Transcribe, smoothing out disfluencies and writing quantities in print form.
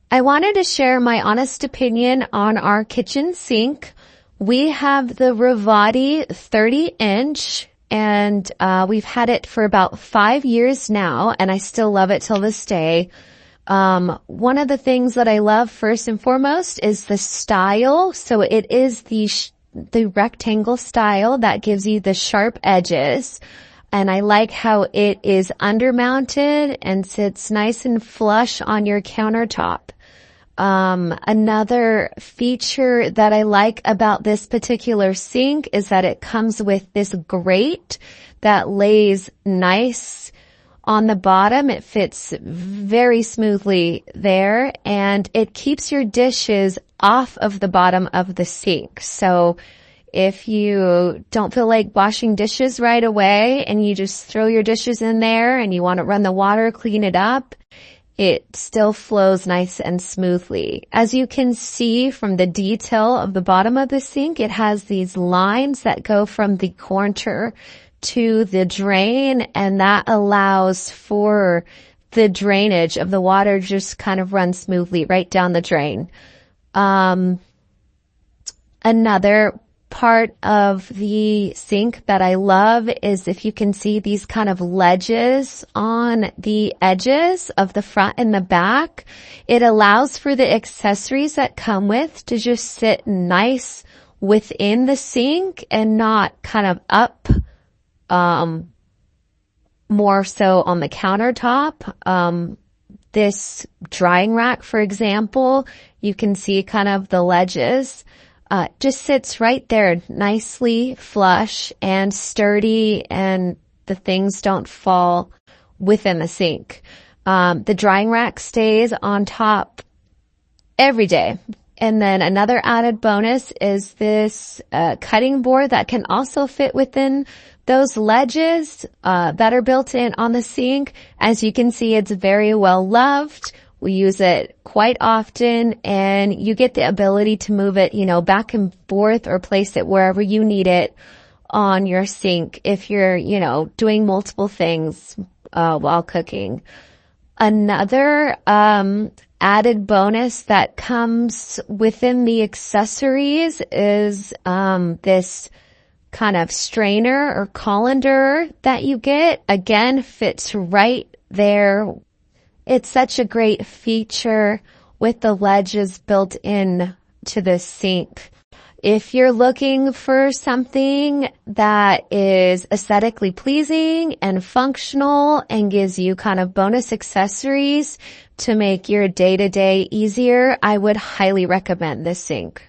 I wanted to share my honest opinion on our kitchen sink. We have the Ruvati 30-inch, and we've had it for about 5 years now, and I still love it till this day. One of the things that I love first and foremost is the style. So it is the rectangle style that gives you the sharp edges. And I like how it is undermounted and sits nice and flush on your countertop. Another feature that I like about this particular sink is that it comes with this grate that lays nice on the bottom. It fits very smoothly there, and it keeps your dishes off of the bottom of the sink. So if you don't feel like washing dishes right away and you just throw your dishes in there and you want to run the water, clean it up, it still flows nice and smoothly. As you can see from the detail of the bottom of the sink, it has these lines that go from the counter to the drain, and that allows for the drainage of the water just kind of run smoothly right down the drain. Another part of the sink that I love is if you can see these kind of ledges on the edges of the front and the back. It allows for the accessories that come with to just sit nice within the sink and not kind of up, more so on the countertop. This drying rack, for example, you can see kind of the ledges. Just sits right there nicely flush and sturdy, and the things don't fall within the sink. The drying rack stays on top every day. And then another added bonus is this cutting board that can also fit within those ledges that are built in on the sink. As you can see, it's very well loved. We use it quite often, and you get the ability to move it, back and forth or place it wherever you need it on your sink if you're, doing multiple things while cooking. Another added bonus that comes within the accessories is this kind of strainer or colander that you get. Again, fits right there. It's such a great feature with the ledges built in to the sink. If you're looking for something that is aesthetically pleasing and functional and gives you kind of bonus accessories to make your day-to-day easier, I would highly recommend this sink.